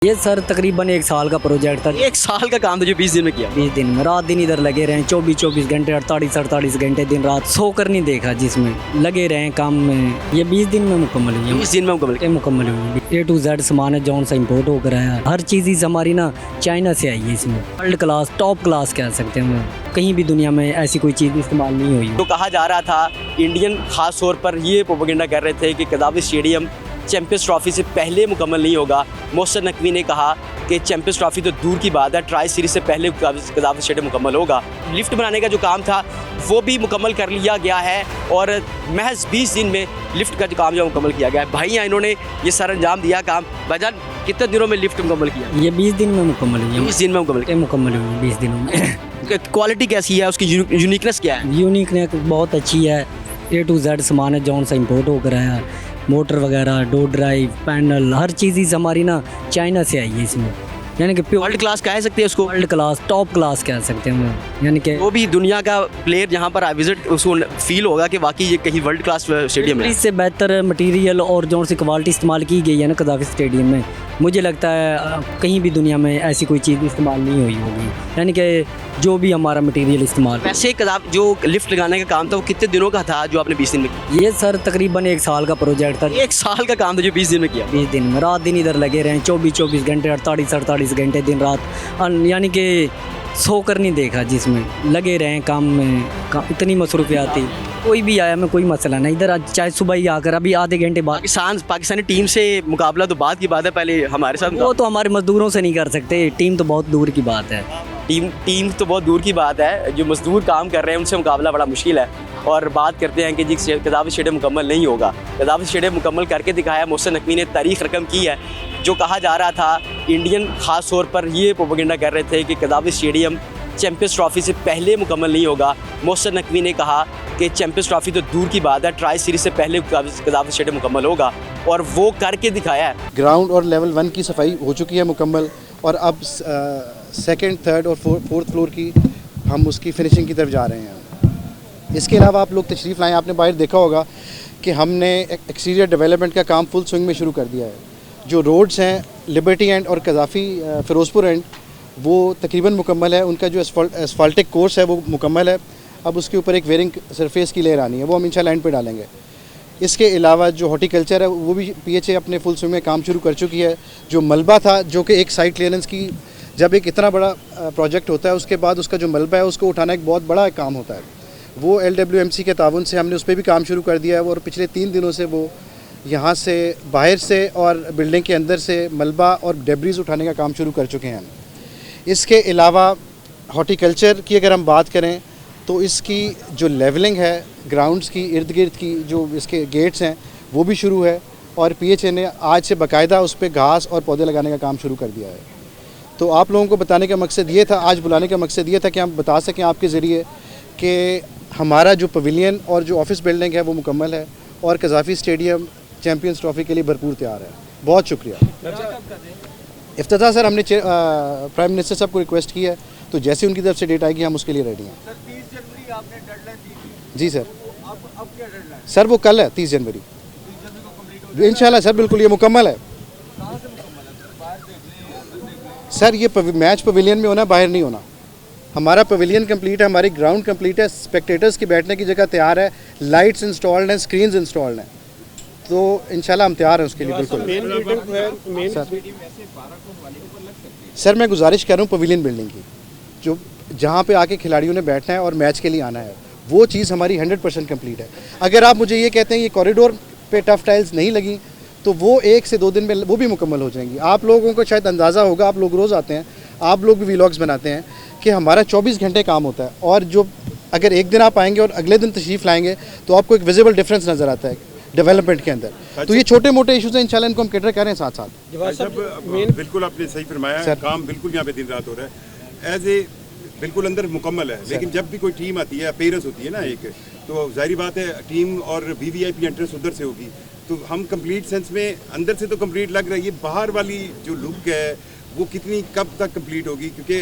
ये सर तकरीबन 1 साल का प्रोजेक्ट था। 1 साल का काम था जो 20 दिन में किया। 20 दिन में रात दिन इधर लगे रहे, 24 घंटे 48 घंटे दिन रात सोकर नहीं देखा, जिसमें लगे रहे काम में। ये 20 दिन में मुकम्मल हुई है। 20 दिन में मुकम्मल हुई है। A to Z सामान है जौन सा इम्पोर्ट होकर आया। हर चीज़ हमारी ना चाइना से आई है। इसमें वर्ल्ड क्लास टॉप क्लास कह सकते हैं। कहीं भी दुनिया में ऐसी कोई चीज़ इस्तेमाल नहीं हुई। तो कहा जा रहा था, इंडियन खास तौर पर ये प्रोपेगेंडा कर रहे थे कि कदाफी स्टेडियम चैंपियंस ट्रॉफी से पहले मुकम्मल नहीं होगा। मोहसिन नकवी ने कहा कि चैंपियंस ट्रॉफी तो दूर की बात है, ट्राई सीरीज से पहले कदाफी स्टेडियम मुकम्मल होगा। लिफ्ट बनाने का जो काम था वो भी मुकम्मल कर लिया गया है और महज 20 दिन में लिफ्ट का जो काम जो मुकम्मल किया गया है। भाई यहाँ इन्होंने ये सर अंजाम दिया काम। भाईजान कितने दिनों में लिफ्ट मुकम्मल किया? ये 20 दिन में मुकम्मल हुई है। 20 दिन में मुकम्मल हुई है 20 दिनों में। क्वालिटी कैसी है, उसकी यूनिकनेस क्या है? यूनिकनेस बहुत अच्छी है। A to Z सामान है जौन सा इम्पोर्ट होकर आया। मोटर वगैरह, डोर ड्राइव, पैनल, हर चीज़ हमारी ना चाइना से आई है। इसमें यानी कि वर्ल्ड क्लास कह सकते हैं उसको, वर्ल्ड क्लास टॉप क्लास कह सकते हैं। यानी कि वो भी दुनिया का प्लेयर यहाँ पर विजिट उसको फील होगा कि वाकई ये कहीं वर्ल्ड क्लास स्टेडियम है। इससे बेहतर मटेरियल और जो सी क्वालिटी इस्तेमाल की गई है ना कदाफी स्टेडियम में, मुझे लगता है कहीं भी दुनिया में ऐसी कोई चीज़ इस्तेमाल नहीं हुई होगी। यानी कि जो भी हमारा मटेरियल इस्तेमाल। वैसे कदाफी जो लिफ्ट लगाने का काम था वो कितने दिनों का था जो आपने 20 दिन में किया? ये सर तकरीबन 1 साल का प्रोजेक्ट था। 1 साल का काम था जो 20 दिन में किया। 20 दिन में रात दिन इधर लगे रहे, 24 घंटे 48 घंटे दिन रात, यानी कि सोकर नहीं देखा, जिसमें लगे रहे काम में। इतनी मसरूफियात थी। कोई भी आया में कोई मसला नहीं। इधर चाहे सुबह ही आकर अभी आधे घंटे बाद पाकिस्तानी टीम से मुकाबला तो बात की बात है, पहले हमारे साथ वो तो हमारे मजदूरों से नहीं कर सकते। टीम तो बहुत दूर की बात है। टीम तो बहुत दूर की बात है। जो मजदूर काम कर रहे हैं उनसे मुकाबला बड़ा मुश्किल है। और बात करते हैं कि जी कदाफी स्टेडियम मुकम्मल नहीं होगा। कदाफी स्टेडियम मुकम्मल करके दिखाया। मोहसिन नकवी ने तारीख रकम की है। जो कहा जा रहा था, इंडियन खास तौर पर ये प्रोपेगेंडा कर रहे थे कि कदाफी स्टेडियम चैंपियंस ट्रॉफी से पहले मुकम्मल नहीं होगा। मोहसिन नकवी ने कहा कि चैंपियंस ट्रॉफी तो दूर की बात है, ट्राई सीरीज से पहले कदाफी स्टेडियम मुकम्मल होगा और वो करके दिखाया है। ग्राउंड और लेवल 1 की सफाई हो चुकी है मुकम्मल और अब सेकंड, थर्ड और फोर्थ फ्लोर की हम उसकी फिनिशिंग की तरफ जा रहे हैं। इसके अलावा आप लोग तशरीफ़ लाएँ, आपने बाहर देखा होगा कि हमने एक्सटीरियर डेवलपमेंट का काम फुल स्विंग में शुरू कर दिया है। जो रोड्स हैं लिबर्टी एंड और कदाफ़ी फ़िरोज़पुर एंड वो तकरीबन मुकम्मल है। उनका जो एसफाल्टिक कोर्स है वो मुकम्मल है। अब उसके ऊपर एक वेयरिंग सरफेस की लेयर आनी है, वो हम इंशाल्लाह एंड पे डालेंगे। इसके अलावा जो हॉर्टिकल्चर है वो भी PHA अपने फुल स्विंग में काम शुरू कर चुकी है। जो मलबा था, जो कि एक साइट क्लियरेंस की, जब एक इतना बड़ा प्रोजेक्ट होता है उसके बाद उसका जो मलबा है उसको उठाना एक बहुत बड़ा काम होता है। वो LWMC के ताउन से हमने उस पर भी काम शुरू कर दिया है और पिछले 3 दिनों से वो यहाँ से बाहर से और बिल्डिंग के अंदर से मलबा और डेब्रीज उठाने का काम शुरू कर चुके हैं। इसके अलावा हॉर्टिकल्चर की अगर हम बात करें तो इसकी जो लेवलिंग है ग्राउंड्स की इर्द गिर्द की, जो इसके गेट्स हैं वो भी शुरू है और PHA ने आज से बाकायदा उस पर घास और पौधे लगाने का काम शुरू कर दिया है। तो आप लोगों को बताने का मकसद ये था, आज बुलाने का मकसद ये था कि हम बता सकें आपके ज़रिए कि हमारा जो पवेलियन और जो ऑफिस बिल्डिंग है वो मुकम्मल है और कदाफी स्टेडियम चैम्पियंस ट्रॉफी के लिए भरपूर तैयार है। बहुत शुक्रिया। इफ्तिताह सर हमने प्राइम मिनिस्टर साहब को रिक्वेस्ट की है, तो जैसे उनकी तरफ से डेट आएगी हम उसके लिए रेडी हैं। सर 30 जनवरी आपने डेडलाइन दी थी। जी सर। अब क्या डेडलाइन? सर वो कल है 30 जनवरी। 30 जनवरी को कंप्लीट हो इंशाल्लाह सर, बिल्कुल ये मुकम्मल है। कहाँ से मुकम्मल है सर? बाहर देख लें, अंदर देख लें। सर ये मैच पवेलियन में होना, बाहर नहीं होना। हमारा पवेलियन कंप्लीट है, हमारी ग्राउंड कंप्लीट है, स्पेक्टेटर्स की बैठने की जगह तैयार है, लाइट्स इंस्टॉल्ड हैं, स्क्रीन्स इंस्टॉल्ड हैं, तो इंशाल्लाह हम तैयार हैं उसके लिए बिल्कुल। सर मैं गुजारिश कर रहा हूँ पवेलियन बिल्डिंग की, जो जहाँ पे आके खिलाड़ियों ने बैठना है और मैच के लिए आना है, वो चीज़ हमारी 100% कंप्लीट है। अगर आप मुझे ये कहते हैं ये कॉरिडोर पे टफ टाइल्स नहीं लगी तो वो 1 से 2 दिन में वो भी मुकम्मल हो जाएंगी। आप लोगों को शायद अंदाज़ा होगा, आप लोग रोज़ आते हैं, आप लोग भी व्लॉग्स बनाते हैं कि हमारा 24 घंटे काम होता है और जो अगर एक दिन आप आएंगे और अगले दिन तशरीफ़ लाएंगे तो आपको एक विजिबल डिफरेंस नज़र आता है डेवलपमेंट के अंदर। तो ये छोटे मोटे इशूज़ हैं, इंशाल्लाह इनको हम कैटर करें साथ साथ। बिल्कुल आपने सही फरमाया, काम बिल्कुल यहाँ पे दिन रात हो रहा है। एज ए बिल्कुल अंदर मुकम्मल है, लेकिन जब भी कोई टीम आती है, अपेयरेंस होती है ना एक, तो जाहिर बात है टीम और VVIP एंट्रेंस उधर से होगी, तो हम कंप्लीट सेंस में अंदर से तो कंप्लीट लग रहा है। ये बाहर वाली जो लुक है वो कितनी कब तक कंप्लीट होगी, क्योंकि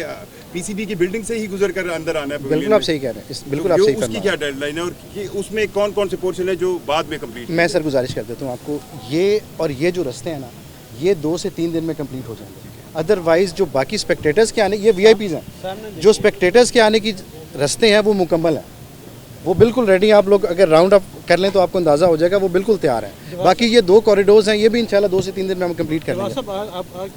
PCB की बिल्डिंग से ही गुजर कर अंदर आना है। बिल्कुल आप सही कह रहे हैं, बिल्कुल आप सही फरमा रहे हैं। उसकी क्या डेडलाइन है और उसमें कौन कौन से पोर्शन है जो बाद में कंप्लीट? मैं सर गुजारिश कर देता हूँ आपको, ये और ये जो रास्ते हैं ना, ये 2 से 3 दिन में कंप्लीट हो जाएंगे। अदरवाइज़ जो बाकी स्पेक्टेटर्स के आने, ये VIPs हैं, जो स्पेक्टेटर्स के आने की रास्ते हैं वो मुकम्मल हैं, वो बिल्कुल रेडी हैं। आप लोग अगर राउंड अप कर लें तो आपको अंदाज़ा हो जाएगा, वो बिल्कुल तैयार हैं। बाकी ये 2 कॉरिडोर्स हैं, ये भी इंशाल्लाह 2 से 3 दिन में हम कंप्लीट कर लेंगे।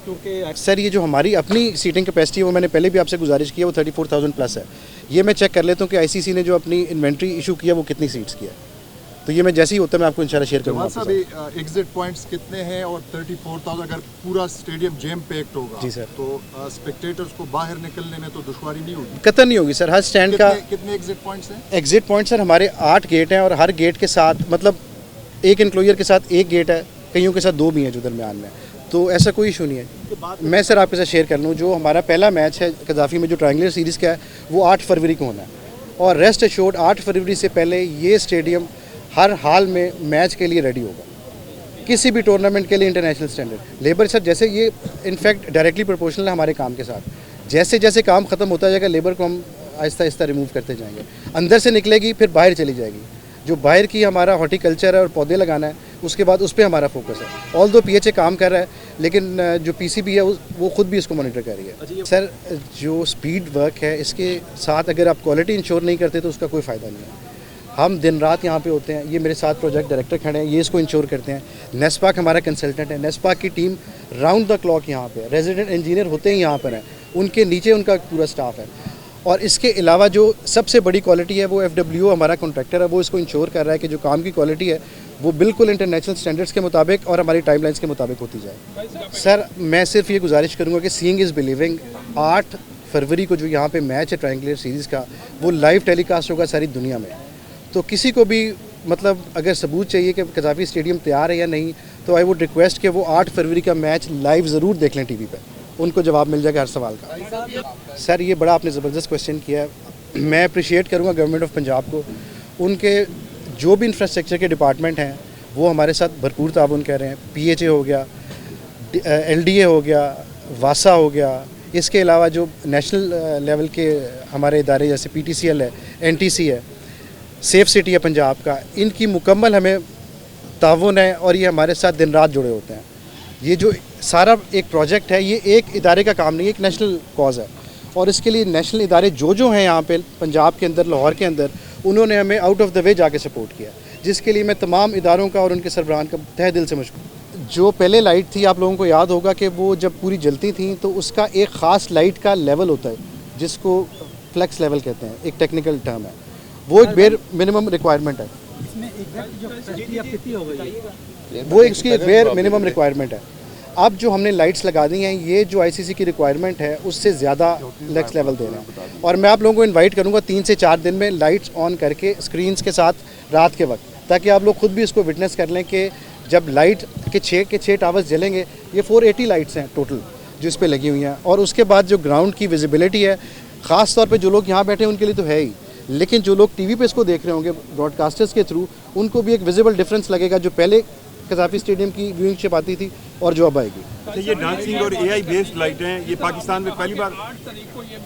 क्योंकि सर ये जो हमारी अपनी सीटिंग कैपेसिटी है वो मैंने पहले भी आपसे गुजारिश की है, वो 34,000 प्लस है। ये मैं चेक कर लेता हूँ कि ICC ने जो अपनी इन्वेंट्री इशू किया वो कितनी सीट्स की है, तो ये मैं जैसे ही होता है मैं आपको इंशाल्लाह शेयर करूँगा। जवाद साहब एग्जिट पॉइंट्स कितने हैं और 34,000 अगर पूरा स्टेडियम जैम पैक्ड होगा जी सर, तो स्पेक्टेटर्स को बाहर निकलने में तो दुश्वारी नहीं होगी? कतई नहीं होगी सर। हर स्टैंड का कितने एग्जिट पॉइंट्स हैं? एग्जिट पॉइंट सर हमारे 8 गेट हैं और हर गेट के साथ मतलब एक इनक्लोजर के साथ 1 गेट है, कईयों के साथ 2 भी हैं जो दरमियान में, तो ऐसा कोई इशू नहीं है। मैं सर आपके साथ शेयर कर लूँ, जो हमारा पहला मैच है कज़ाफ़ी में जो ट्रायंगुलर सीरीज़ का है वो 8 फरवरी को होना है, और रेस्ट एश्योर्ड 8 फरवरी से पहले ये स्टेडियम हर हाल में मैच के लिए रेडी होगा, किसी भी टूर्नामेंट के लिए इंटरनेशनल स्टैंडर्ड। लेबर सर जैसे ये इनफैक्ट डायरेक्टली प्रोपोर्शनल है हमारे काम के साथ, जैसे जैसे काम ख़त्म होता जाएगा लेबर को हम आहिस्ता आहिस्ता रिमूव करते जाएंगे, अंदर से निकलेगी फिर बाहर चली जाएगी। जो बाहर की हमारा हॉर्टिकल्चर है और पौधे लगाना है उसके बाद उस पर हमारा फोकस है। ऑल दो PHA काम कर रहा है, लेकिन जो PCB है वो खुद भी इसको मॉनिटर कर रही है। सर जो स्पीड वर्क है इसके साथ अगर आप क्वालिटी इंश्योर नहीं करते तो उसका कोई फ़ायदा नहीं है। हम दिन रात यहाँ पे होते हैं, ये मेरे साथ प्रोजेक्ट डायरेक्टर खड़े हैं, ये इसको इंश्योर करते हैं। नेस्पाक हमारा कंसल्टेंट है, नेस्पाक की टीम राउंड द क्लॉक यहाँ पे है, रेजिडेंट इंजीनियर होते ही यहाँ पर हैं, उनके नीचे उनका पूरा स्टाफ है। और इसके अलावा जो सबसे बड़ी क्वालिटी है वो FWO हमारा कॉन्ट्रैक्टर है, वो इसको इंश्योर कर रहा है कि जो काम की क्वालिटी है वो बिल्कुल इंटरनेशनल स्टैंडर्ड्स के मुताबिक और हमारी टाइमलाइंस के मुताबिक होती जाए। सर मैं सिर्फ ये गुजारिश करूँगा कि सीइंग इज़ बिलीविंग। 8 फरवरी को जो यहाँ पे मैच है ट्रायंगुलर सीरीज़ का वो लाइव टेलीकास्ट होगा सारी दुनिया में, तो किसी को भी मतलब अगर सबूत चाहिए कि कज़ाफ़ी स्टेडियम तैयार है या नहीं, तो आई वुड रिक्वेस्ट कि वो 8 फरवरी का मैच लाइव ज़रूर देख लें TV पे, उनको जवाब मिल जाएगा हर सवाल का। सर ये बड़ा आपने ज़बरदस्त क्वेश्चन किया है, मैं अप्रिशिएट करूँगा गवर्नमेंट ऑफ पंजाब को, उनके जो भी इंफ्रास्ट्रक्चर के डिपार्टमेंट हैं वो हमारे साथ भरपूर ताउन कर रहे हैं। PHA हो गया, LDA हो गया, वासा हो गया, इसके अलावा जो नेशनल लेवल के हमारे इदारे जैसे PTCL है, NTC है, सेफ सिटी है पंजाब का, इनकी मुकम्मल हमें ताउन है और ये हमारे साथ दिन रात जुड़े होते हैं। ये जो सारा एक प्रोजेक्ट है ये एक इदारे का काम नहीं है, एक नेशनल कॉज है, और इसके लिए नेशनल इदारे जो हैं यहाँ पे पंजाब के अंदर, लाहौर के अंदर, उन्होंने हमें आउट ऑफ द वे जाके सपोर्ट किया, जिसके लिए मैं तमाम इदारों का और उनके सरबराहान का तहे दिल से मशकूर। जो पहले लाइट थी आप लोगों को याद होगा कि वो जब पूरी जलती थी तो उसका एक ख़ास लाइट का लेवल होता है जिसको फ्लेक्स लेवल कहते हैं, एक टेक्निकल टर्म है, वो एक बेर मिनिमम रिक्वायरमेंट है, वो इसकी एक बेर मिनिमम रिक्वायरमेंट है। अब जो हमने लाइट्स लगा दी हैं ये जो ICC की रिक्वायरमेंट है उससे ज़्यादा फ्लेक्स लेवल दे रहे हैं, और मैं आप लोगों को इनवाइट करूंगा 3 से 4 दिन में लाइट्स ऑन करके स्क्रीन्स के साथ रात के वक्त, ताकि आप लोग खुद भी इसको विटनेस कर लें कि जब लाइट के 6 टावर्स जलेंगे, ये 480 लाइट्स हैं टोटल जो इस पर लगी हुई हैं, और उसके बाद जो ग्राउंड की विजिबिलिटी है ख़ास तौर पर जो लोग यहाँ बैठे हैं उनके लिए तो है ही, लेकिन जो लोग TV पे इसको देख रहे होंगे ब्रॉडकास्टर्स के थ्रू, उनको भी एक विजिबल डिफरेंस लगेगा जो पहले कज़ाफ़ी स्टेडियम की व्यूइंगशिप आती थी और जो अब आएगी। ये डांसिंग और AI बेस्ड लाइटें ये पाकिस्तान में पहली बार